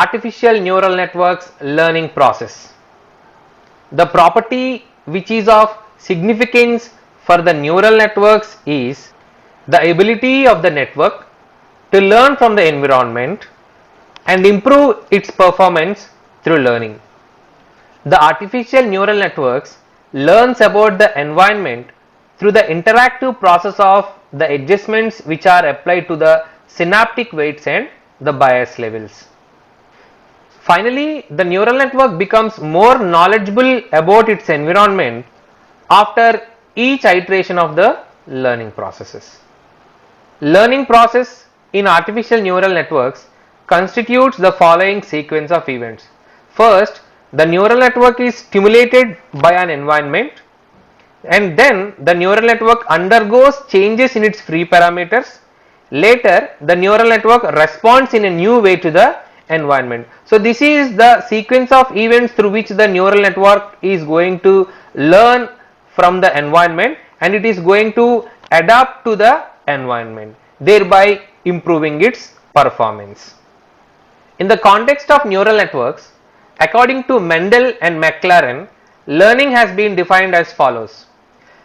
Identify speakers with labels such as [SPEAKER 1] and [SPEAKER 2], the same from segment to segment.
[SPEAKER 1] artificial neural networks learning process. The property which is of significance for the neural networks is the ability of the network to learn from the environment and improve its performance through learning. The artificial neural networks learns about the environment through the interactive process of the adjustments which are applied to the synaptic weights and the bias levels. Finally, the neural network becomes more knowledgeable about its environment after each iteration of the learning processes. Learning process in artificial neural networks constitutes the following sequence of events. First, the neural network is stimulated by an environment, and then the neural network undergoes changes in its free parameters. Later, the neural network responds in a new way to the environment. So, this is the sequence of events through which the neural network is going to learn from the environment, and it is going to adapt to the environment, thereby improving its performance. In the context of neural networks, according to Mendel and Maclaren, learning has been defined as follows.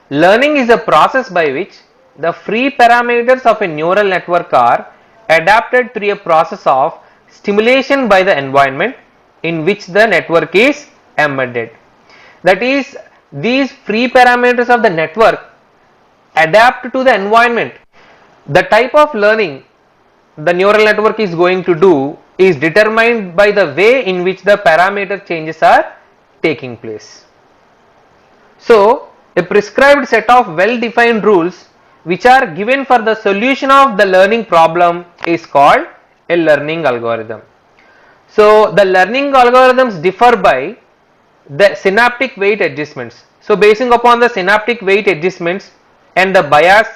[SPEAKER 1] Learning is a process by which the free parameters of a neural network are adapted through a process of stimulation by the environment in which the network is embedded. That is, these free parameters of the network adapt to the environment. The type of learning the neural network is going to do is determined by the way in which the parameter changes are taking place. So, a prescribed set of well-defined rules which are given for the solution of the learning problem is called a learning algorithm. So, the learning algorithms differ by the synaptic weight adjustments. So, basing upon the synaptic weight adjustments and the bias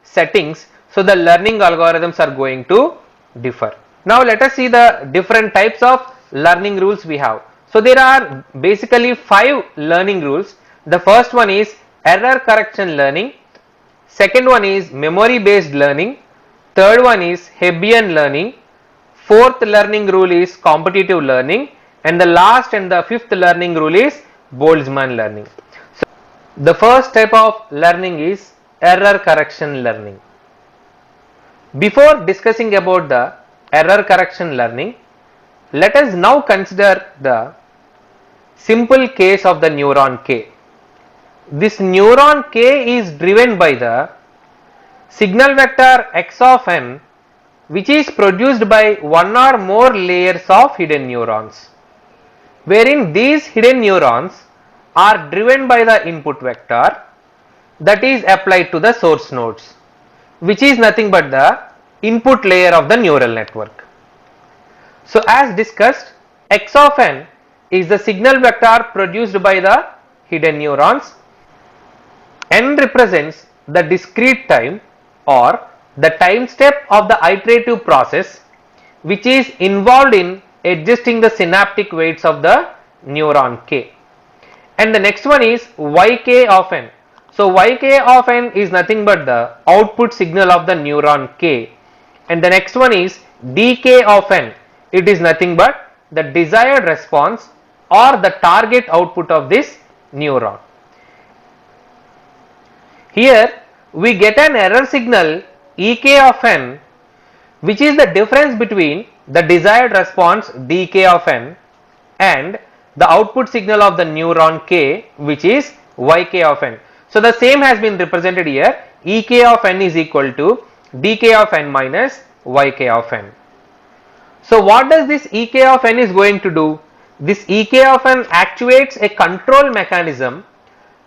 [SPEAKER 1] settings, so the learning algorithms are going to differ. Now, let us see the different types of learning rules we have. So, there are basically 5 learning rules. The first one is error correction learning, second one is memory based learning, third one is Hebbian learning, fourth learning rule is competitive learning, and the last and the fifth learning rule is Boltzmann learning. So, the first type of learning is error correction learning. Before discussing about the error correction learning, let us now consider the simple case of the neuron K. This neuron K is driven by the signal vector x of n, which is produced by one or more layers of hidden neurons, wherein these hidden neurons are driven by the input vector that is applied to the source nodes, which is nothing but the input layer of the neural network. So, as discussed, x of n is the signal vector produced by the hidden neurons. N represents the discrete time or the time step of the iterative process which is involved in adjusting the synaptic weights of the neuron K. And the next one is Yk of n. So, Yk of n is nothing but the output signal of the neuron K, and the next one is Dk of n. It is nothing but the desired response or the target output of this neuron. Here we get an error signal Ek of n, which is the difference between the desired response Dk of n and the output signal of the neuron K, which is Yk of n. So, the same has been represented here. Ek of n is equal to Dk of n minus Yk of n. So, what does this Ek of n is going to do? This Ek of n actuates a control mechanism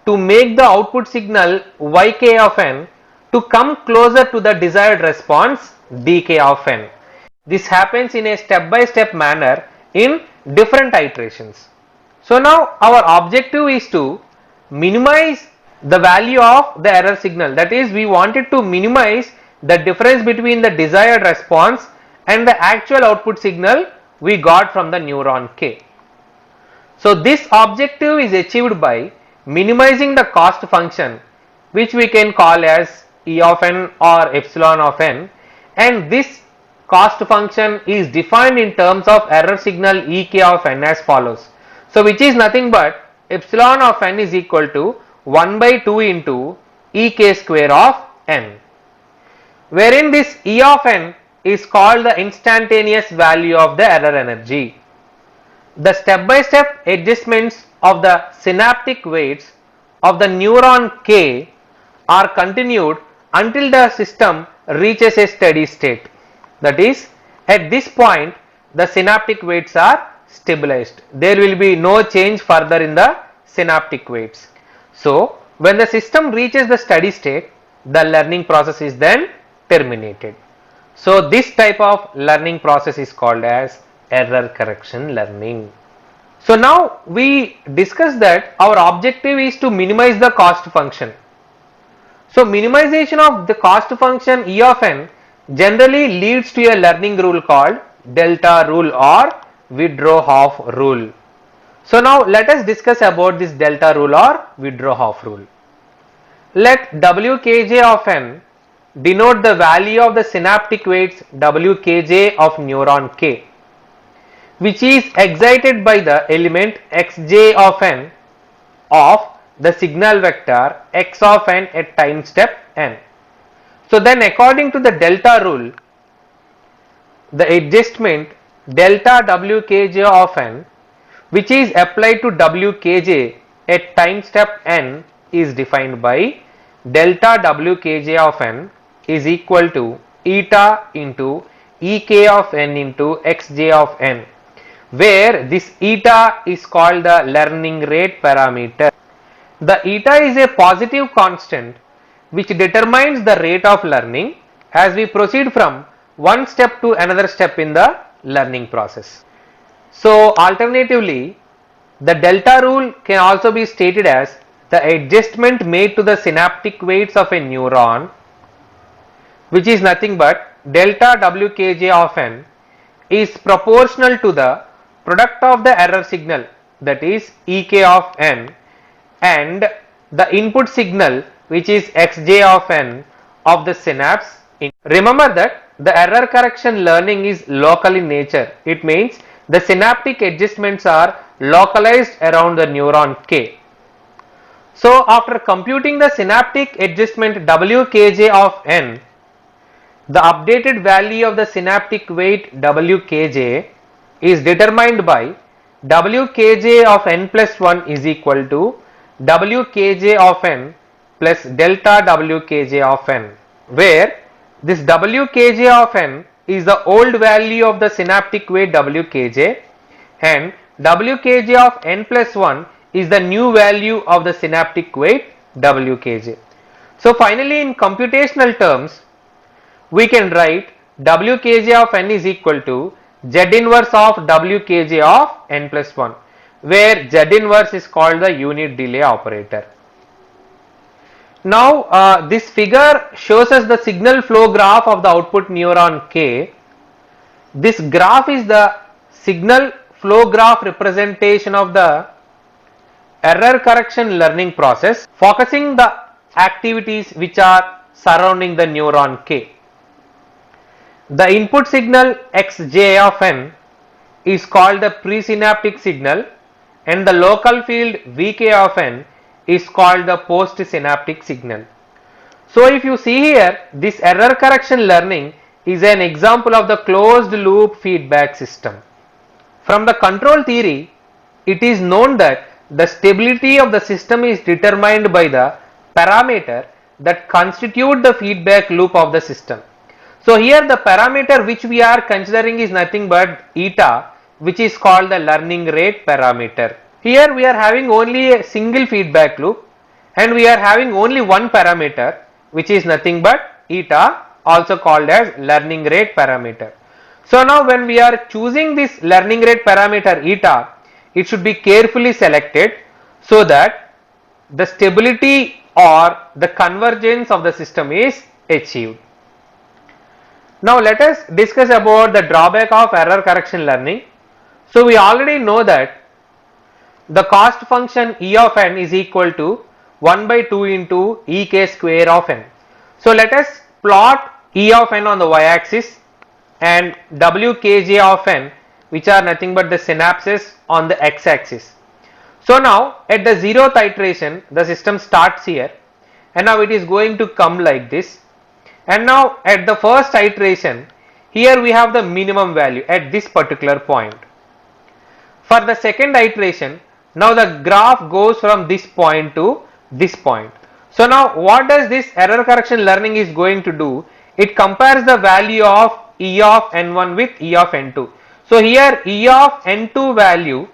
[SPEAKER 1] to make the output signal Yk of n to come closer to the desired response Dk of n. This happens in a step-by-step manner in different iterations. So, now our objective is to minimize the value of the error signal, that is, we wanted to minimize the difference between the desired response and the actual output signal we got from the neuron K. So, this objective is achieved by minimizing the cost function, which we can call as E of n or epsilon of n, and this cost function is defined in terms of error signal ek of n as follows. So which is nothing but epsilon of n is equal to 1 by 2 into ek square of n, wherein this E of n is called the instantaneous value of the error energy. The step by step adjustments of the synaptic weights of the neuron K are continued until the system reaches a steady state. That is, at this point the synaptic weights are stabilized. There will be no change further in the synaptic weights. So when the system reaches the steady state, the learning process is then terminated. So this type of learning process is called as error correction learning. So now we discussed that our objective is to minimize the cost function. So minimization of the cost function E of n generally leads to a learning rule called delta rule or Woodrow-Hoff rule. So now let us discuss about this delta rule or Woodrow-Hoff rule. Let Wkj of n denote the value of the synaptic weights Wkj of neuron K, which is excited by the element xj of n of the signal vector x of n at time step n. So then according to the delta rule, the adjustment delta Wkj of n which is applied to Wkj at time step n is defined by delta Wkj of n is equal to eta into ek of n into xj of n, where this eta is called the learning rate parameter. The eta is a positive constant which determines the rate of learning as we proceed from one step to another step in the learning process. So alternatively, the delta rule can also be stated as the adjustment made to the synaptic weights of a neuron, which is nothing but delta Wkj of n is proportional to the product of the error signal, that is ek of n, and the input signal, which is xj of n of the synapse. Remember that the error correction learning is local in nature. It means the synaptic adjustments are localized around the neuron K. So after computing the synaptic adjustment Wkj of n, the updated value of the synaptic weight Wkj is determined by Wkj of n plus 1 is equal to Wkj of n plus delta Wkj of n, where this Wkj of n is the old value of the synaptic weight Wkj and Wkj of n plus 1 is the new value of the synaptic weight Wkj. So finally in computational terms, we can write Wkj of n is equal to Z inverse of Wkj of n plus 1, where Z inverse is called the unit delay operator. Now this figure shows us the signal flow graph of the output neuron K. This graph is the signal flow graph representation of the error correction learning process, focusing the activities which are surrounding the neuron K. The input signal xj of n is called the presynaptic signal and the local field vk of n is called the postsynaptic signal. So if you see here, this error correction learning is an example of the closed loop feedback system. From the control theory, it is known that the stability of the system is determined by the parameter that constitute the feedback loop of the system. So here the parameter which we are considering is nothing but eta, which is called the learning rate parameter. Here we are having only a single feedback loop and we are having only one parameter, which is nothing but eta, also called as learning rate parameter. So now when we are choosing this learning rate parameter eta, it should be carefully selected so that the stability or the convergence of the system is achieved. Now let us discuss about the drawback of error correction learning. So we already know that the cost function E of n is equal to 1 by 2 into ek square of n. So let us plot E of n on the y axis and wkj of n, which are nothing but the synapses on the x-axis. So now at the 0th iteration the system starts here, and now it is going to come like this, and now at the first iteration here we have the minimum value at this particular point. For the second iteration, now the graph goes from this point to this point. So now what does this error correction learning is going to do? It compares the value of E of n1 with E of n2. So here E of n2 value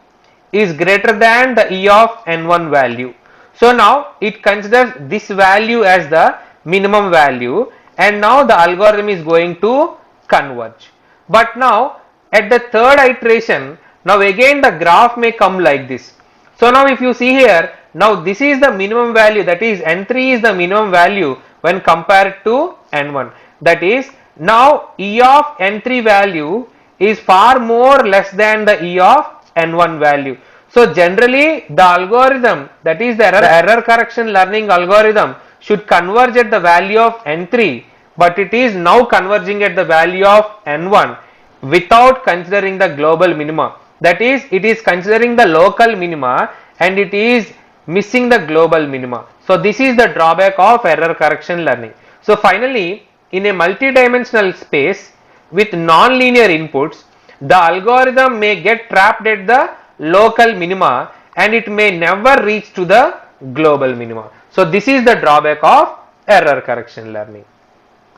[SPEAKER 1] is greater than the E of n1 value. So now it considers this value as the minimum value, and now the algorithm is going to converge. But now at the third iteration, now again the graph may come like this. So now if you see here, now this is the minimum value, that is n3 is the minimum value when compared to n1. That is, now E of n3 value is far more less than the E of n1 value. So generally the algorithm, that is the error correction learning algorithm, should converge at the value of n3, but it is now converging at the value of n1 without considering the global minima. That is, it is considering the local minima and it is missing the global minima. So this is the drawback of error correction learning. So finally, in a multi-dimensional space with non-linear inputs, the algorithm may get trapped at the local minima and it may never reach to the global minima. So this is the drawback of error correction learning.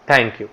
[SPEAKER 1] Thank you.